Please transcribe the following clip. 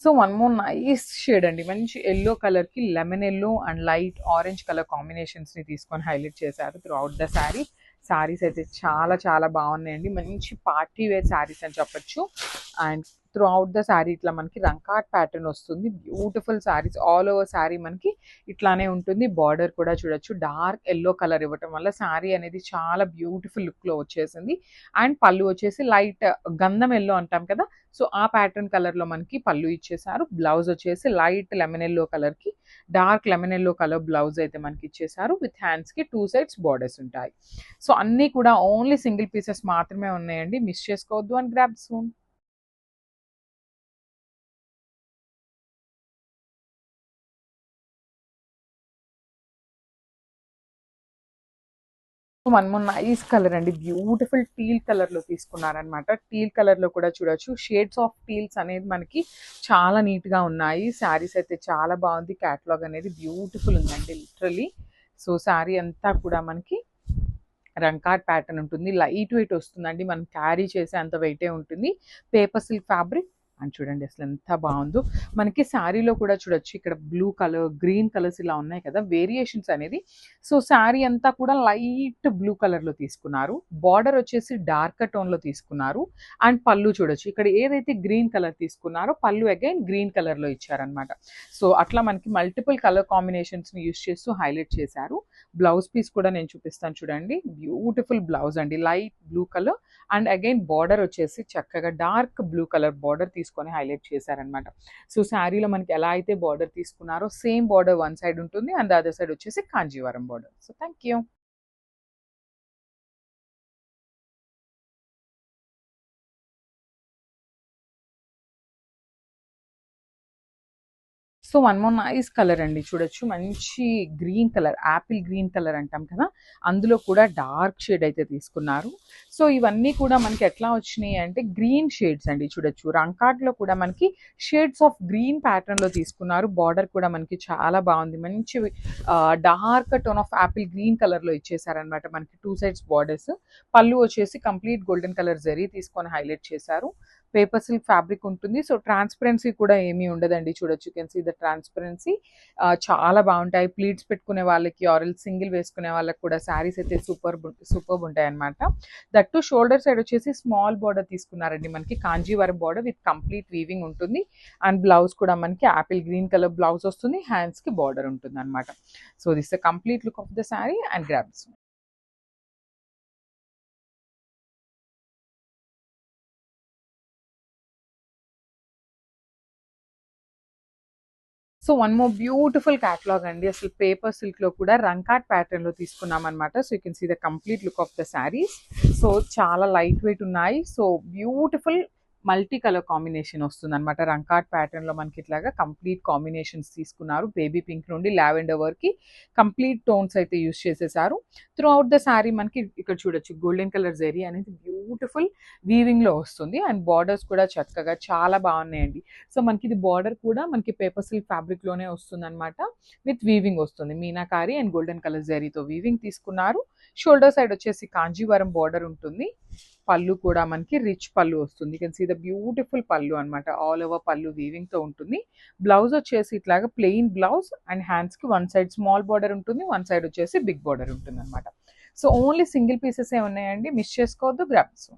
So one more nice shade అండి. మంచి yellow కలర్‌కి lemon yellow and light orange colour కాంబినేషన్స్‌ని తీసుకొని హైలైట్ చేశారు throughout the sari. Saris అయితే చాలా చాలా బాగున్నాయండి. మంచి పార్టీ వేర్ శారీస్ అని చెప్పొచ్చు. And through out the sari ఇట్లా మనకి రంకాట్ ప్యాటర్న్ వస్తుంది. Beautiful saris all over sari మనకి ఇట్లానే ఉంటుంది. బార్డర్ కూడా చూడొచ్చు డార్క్ యెల్లో కలర్ ఇవ్వటం వల్ల శారీ అనేది చాలా బ్యూటిఫుల్ లుక్లో వచ్చేసింది. అండ్ పళ్ళు వచ్చేసి లైట్ గంధం యెల్లో అంటాం కదా, సో ఆ ప్యాటర్న్ కలర్లో మనకి పళ్ళు ఇచ్చేసారు. బ్లౌజ్ వచ్చేసి లైట్ లెమన్ యెల్లో కలర్కి dark lemon yellow colour blouse అయితే మనకి ఇచ్చేసారు. విత్ హ్యాండ్స్కి 2 సైడ్స్ బార్డర్స్ ఉంటాయి. సో అన్నీ కూడా ఓన్లీ సింగిల్ పీసెస్ మాత్రమే ఉన్నాయండి. మిస్ చేసుకోవద్దు and grab soon. One more nice colour అండి. బ్యూటిఫుల్ టీల్ కలర్లో తీసుకున్నారనమాట. టీల్ కలర్లో కూడా చూడొచ్చు షేడ్స్ ఆఫ్ టీల్స్ అనేది మనకి చాలా నీట్గా ఉన్నాయి. శారీస్ అయితే చాలా బాగుంది. క్యాటలాగ్ అనేది బ్యూటిఫుల్ ఉందండి లిటరలీ. సో శారీ అంతా కూడా మనకి రంకాట్ ప్యాటర్న్ ఉంటుంది. లైట్ వెయిట్ వస్తుందండి. మనం క్యారీ చేసే అంత వెయిటే ఉంటుంది. పేపర్ సిల్క్ ఫ్యాబ్రిక్ అండ్ చూడండి అసలు ఎంత బాగుందో. మనకి శారీలో కూడా చూడొచ్చు ఇక్కడ బ్లూ కలర్ గ్రీన్ కలర్స్ ఇలా ఉన్నాయి కదా వేరియేషన్స్ అనేది. సో శారీ అంతా కూడా లైట్ బ్లూ కలర్లో తీసుకున్నారు. బార్డర్ వచ్చేసి డార్కర్ టోన్లో తీసుకున్నారు. అండ్ పళ్ళు చూడొచ్చు ఇక్కడ ఏదైతే గ్రీన్ కలర్ తీసుకున్నారో పళ్ళు అగైన్ గ్రీన్ కలర్లో ఇచ్చారనమాట. సో అట్లా మనకి మల్టిపుల్ కలర్ కాంబినేషన్స్ని యూస్ చేస్తూ హైలైట్ చేశారు. బ్లౌజ్ పీస్ కూడా నేను చూపిస్తాను చూడండి. బ్యూటిఫుల్ బ్లౌజ్ అండి. Light blue colour and again border వచ్చేసి చక్కగా డార్క్ బ్లూ కలర్ బార్డర్ తీసుకొని హైలైట్ చేశారనమాట. సో శారీలో మనకి ఎలా అయితే బార్డర్ తీసుకున్నారో సేమ్ బార్డర్ వన్ సైడ్ ఉంటుంది అండ్ అదర్ సైడ్ వచ్చేసి Kanjeevaram border. So thank you. So one more nice colour అండి. చూడొచ్చు మంచి green colour Apple green colour అంటాం కదా, అందులో కూడా డార్క్ షేడ్ అయితే తీసుకున్నారు. సో ఇవన్నీ కూడా మనకి ఎట్లా వచ్చినాయి అంటే గ్రీన్ షేడ్స్ అండి. చూడొచ్చు రంకాట్లో కూడా మనకి షేడ్స్ ఆఫ్ గ్రీన్ ప్యాటర్న్లో తీసుకున్నారు. బార్డర్ కూడా మనకి చాలా బాగుంది. మంచి dark tone of Apple green కలర్లో ఇచ్చేసారనమాట. మనకి 2 సైడ్స్ బార్డర్స్. పళ్ళు వచ్చేసి కంప్లీట్ గోల్డెన్ కలర్ జరీ తీసుకొని హైలైట్ చేశారు. పేపర్ సిల్క్ ఫ్యాబ్రిక్ ఉంటుంది. సో ట్రాన్స్పరెన్సీ కూడా ఏమీ ఉండదండి. చూడొచ్చు కెన్ సీ ద ట్రాన్స్పరెన్సీ. చాలా బాగుంటాయి. ప్లీట్స్ పెట్టుకునే వాళ్ళకి ఆరెల్ సింగిల్ వేసుకునే వాళ్ళకి కూడా శారీస్ అయితే సూపర్బ్ ఉంటాయి అనమాట. దట్టు షోల్డర్ సైడ్ వచ్చేసి స్మాల్ బార్డర్ తీసుకున్నారండి. మనకి Kanjeevaram border with complete weaving ఉంటుంది. అండ్ బ్లౌజ్ కూడా మనకి యాపిల్ గ్రీన్ కలర్ బ్లౌజ్ వస్తుంది. హ్యాండ్స్కి బార్డర్ ఉంటుంది అనమాట. So this the complete look of the sari and grabs. So one more beautiful catalogue అండి. అసలు పేపర్ సిల్క్లో కూడా రంకాట్ ప్యాటర్న్లో తీసుకున్నాం అనమాట. So you can see the complete look of the saris. So చాలా లైట్ వెయిట్ ఉన్నాయి. So beautiful multi colour combination వస్తుంది అనమాట. రంకాట్ ప్యాటర్న్లో మనకి ఇట్లాగా కంప్లీట్ కాంబినేషన్స్ తీసుకున్నారు. బేబీ పింక్ నుండి లావెండర్ వరకు కంప్లీట్ టోన్స్ అయితే యూస్ చేసేసారు. త్రూ అవుట్ ద శారీ మనకి ఇక్కడ చూడొచ్చు గోల్డెన్ కలర్ జరీ అనేది బ్యూటిఫుల్ వీవింగ్లో వస్తుంది. అండ్ బార్డర్స్ కూడా చక్కగా చాలా బాగున్నాయండి. సో మనకి ఇది బార్డర్ కూడా మనకి పేపర్ సిల్క్ ఫ్యాబ్రిక్లోనే వస్తుంది అనమాట. విత్ వీవింగ్ వస్తుంది. మీనాకారి అండ్ గోల్డెన్ కలర్ జరీతో వీవింగ్ తీసుకున్నారు. షోల్డర్ సైడ్ వచ్చేసి కాంజీవరం బార్డర్ ఉంటుంది. పళ్ళు కూడా మనకి రిచ్ పళ్ళు వస్తుంది. కెన్ సీ ద బ్యూటిఫుల్ పళ్ళు అనమాట. ఆల్ ఓవర్ పళ్ళు వీవింగ్తో ఉంటుంది. బ్లౌజ్ వచ్చేసి ఇట్లాగా ప్లెయిన్ బ్లౌజ్ అండ్ హ్యాండ్స్కి వన్ సైడ్ స్మాల్ బార్డర్ ఉంటుంది, వన్ సైడ్ వచ్చేసి బిగ్ బార్డర్ ఉంటుంది అనమాట. సో ఓన్లీ సింగిల్ పీసెస్ ఏ ఉన్నాయండి. మిస్ చేసుకోవద్దు. గ్రాబ్స్.